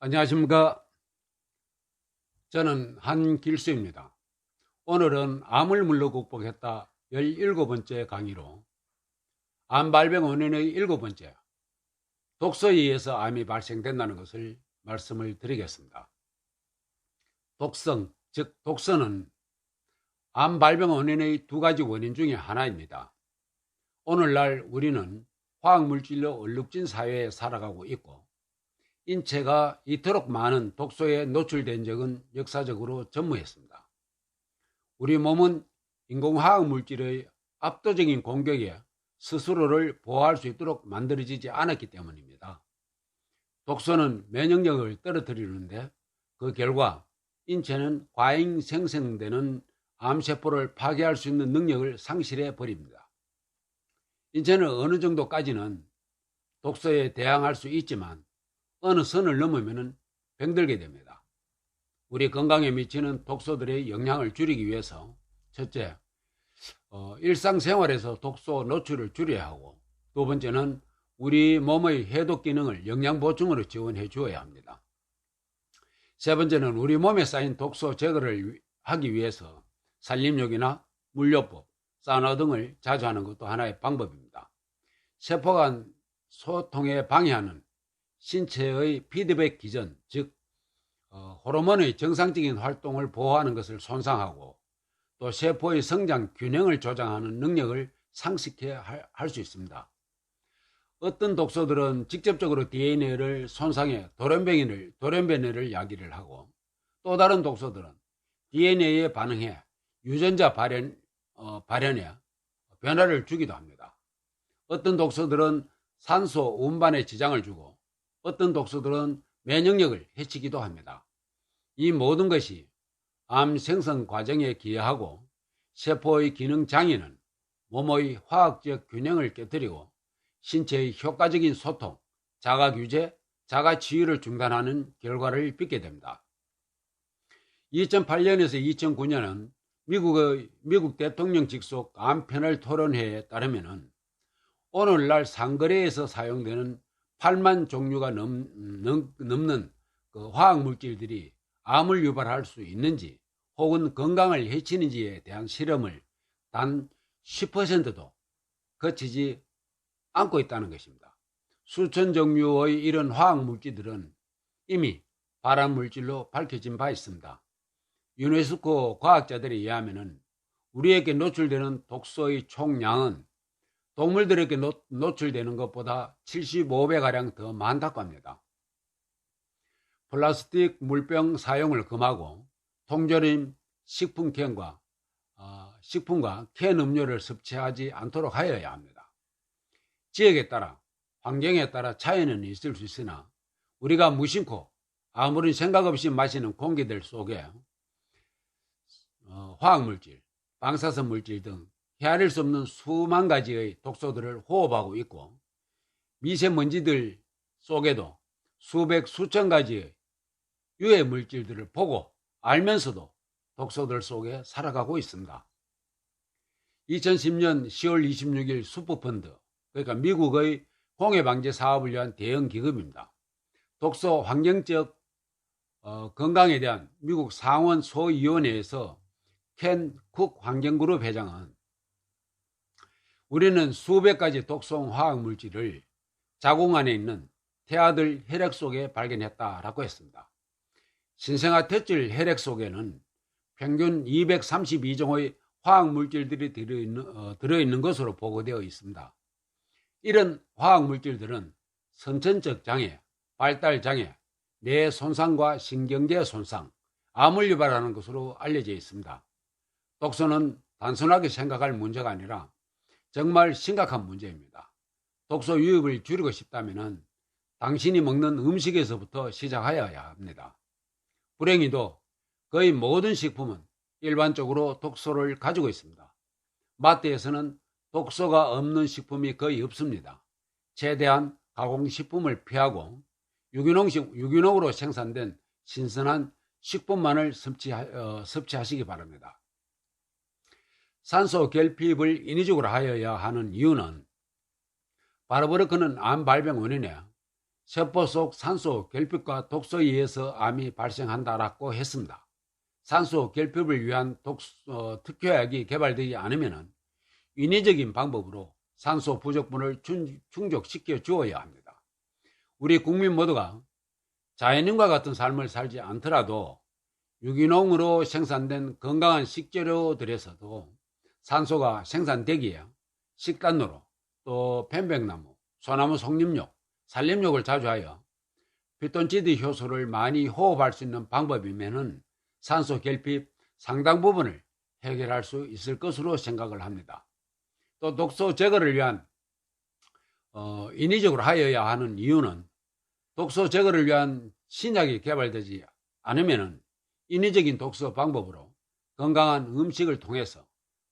안녕하십니까. 저는 한길수입니다. 오늘은 암을 물로 극복했다 17번째 강의로 암 발병 원인의 7번째, 독소에 의해서 암이 발생된다는 것을 말씀을 드리겠습니다. 독성, 즉 독소는 암 발병 원인의 두 가지 원인 중에 하나입니다. 오늘날 우리는 화학물질로 얼룩진 사회에 살아가고 있고 인체가 이토록 많은 독소에 노출된 적은 역사적으로 전무했습니다. 우리 몸은 인공화학물질의 압도적인 공격에 스스로를 보호할 수 있도록 만들어지지 않았기 때문입니다. 독소는 면역력을 떨어뜨리는데 그 결과 인체는 과잉 생성되는 암세포를 파괴할 수 있는 능력을 상실해 버립니다. 인체는 어느 정도까지는 독소에 대항할 수 있지만 어느 선을 넘으면 병들게 됩니다. 우리 건강에 미치는 독소들의 영향을 줄이기 위해서 첫째, 일상생활에서 독소 노출을 줄여야 하고, 두 번째는 우리 몸의 해독 기능을 영양 보충으로 지원해 주어야 합니다. 세 번째는 우리 몸에 쌓인 독소 제거를 하기 위해서 산림욕이나 물요법, 사우나 등을 자주 하는 것도 하나의 방법입니다. 세포 간 소통에 방해하는 신체의 피드백 기전, 즉 호르몬의 정상적인 활동을 보호하는 것을 손상하고 또 세포의 성장 균형을 조장하는 능력을 상실케 할 수 있습니다. 어떤 독소들은 직접적으로 DNA를 손상해 돌연변이를 야기를 하고, 또 다른 독소들은 DNA에 반응해 유전자 발현에 변화를 주기도 합니다. 어떤 독소들은 산소 운반에 지장을 주고 어떤 독소들은 면역력을 해치기도 합니다. 이 모든 것이 암 생성 과정에 기여하고 세포의 기능 장애는 몸의 화학적 균형을 깨뜨리고 신체의 효과적인 소통, 자가 규제, 자가 치유를 중단하는 결과를 빚게 됩니다. 2008년에서 2009년은 미국 대통령 직속 암 패널 토론회에 따르면 오늘날 상거래에서 사용되는 8만 종류가 넘는 그 화학물질들이 암을 유발할 수 있는지 혹은 건강을 해치는지에 대한 실험을 단 10%도 거치지 않고 있다는 것입니다. 수천 종류의 이런 화학물질들은 이미 발암물질로 밝혀진 바 있습니다. 유네스코 과학자들에 의하면 우리에게 노출되는 독소의 총량은 동물들에게 노출되는 것보다 75배가량 더 많다고 합니다. 플라스틱 물병 사용을 금하고 통조림 식품과 캔 음료를 섭취하지 않도록 하여야 합니다. 지역에 따라 환경에 따라 차이는 있을 수 있으나 우리가 무심코 아무런 생각 없이 마시는 공기들 속에 화학물질, 방사선 물질 등 헤아릴 수 없는 수만 가지의 독소들을 호흡하고 있고, 미세먼지들 속에도 수백 수천 가지의 유해 물질들을 보고 알면서도 독소들 속에 살아가고 있습니다. 2010년 10월 26일 슈퍼펀드, 그러니까 미국의 공해방제 사업을 위한 대형 기금입니다. 독소 환경적 건강에 대한 미국 상원 소위원회에서 켄 쿡 환경그룹 회장은 우리는 수백 가지 독성 화학물질을 자궁 안에 있는 태아들 혈액 속에 발견했다라고 했습니다. 신생아 탯줄 혈액 속에는 평균 232종의 화학물질들이 들어있는 것으로 보고되어 있습니다. 이런 화학물질들은 선천적 장애, 발달 장애, 뇌 손상과 신경계 손상, 암을 유발하는 것으로 알려져 있습니다. 독소는 단순하게 생각할 문제가 아니라 정말 심각한 문제입니다. 독소 유입을 줄이고 싶다면 당신이 먹는 음식에서부터 시작하여야 합니다. 불행히도 거의 모든 식품은 일반적으로 독소를 가지고 있습니다. 마트에서는 독소가 없는 식품이 거의 없습니다. 최대한 가공식품을 피하고 유기농으로 생산된 신선한 식품만을 섭취하시기 바랍니다. 산소 결핍을 인위적으로 하여야 하는 이유는 바로 그는 암 발병 원인에 세포 속 산소 결핍과 독소에 의해서 암이 발생한다라고 했습니다. 산소 결핍을 위한 특효약이 개발되지 않으면 인위적인 방법으로 산소 부족분을 충족시켜 주어야 합니다. 우리 국민 모두가 자연인과 같은 삶을 살지 않더라도 유기농으로 생산된 건강한 식재료들에서도 산소가 생산되기에 식단로로 또 편백나무, 소나무 속잎육, 산림욕을 자주 하여 피톤치드 효소를 많이 호흡할 수 있는 방법이면 산소 결핍 상당 부분을 해결할 수 있을 것으로 생각을 합니다. 또 독소 제거를 위한 인위적으로 하여야 하는 이유는 독소 제거를 위한 신약이 개발되지 않으면 인위적인 독소 방법으로 건강한 음식을 통해서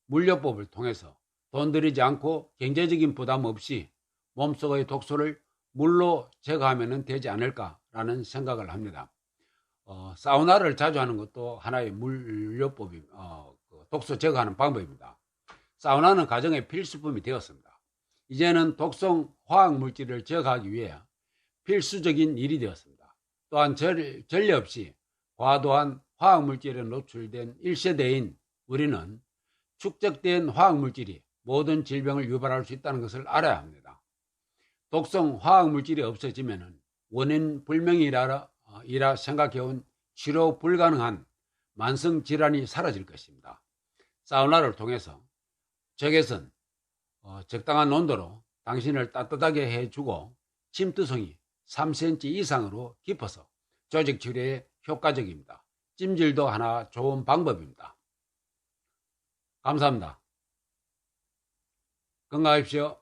물요법을 통해서 돈 들이지 않고 경제적인 부담 없이 몸속의 독소를 물로 제거하면 되지 않을까라는 생각을 합니다. 사우나를 자주 하는 것도 하나의 물요법이 독소 제거하는 방법입니다. 사우나는 가정의 필수품이 되었습니다. 이제는 독성 화학물질을 제거하기 위해 필수적인 일이 되었습니다. 또한 전례 없이 과도한 화학물질에 노출된 1세대인 우리는 축적된 화학물질이 모든 질병을 유발할 수 있다는 것을 알아야 합니다. 독성 화학물질이 없어지면 원인 불명이라 생각해온 치료 불가능한 만성질환이 사라질 것입니다. 사우나를 통해서 적외선, 적당한 온도로 당신을 따뜻하게 해주고 침투성이 3cm 이상으로 깊어서 조직 치료에 효과적입니다. 찜질도 하나 좋은 방법입니다. 감사합니다. 건강하십시오.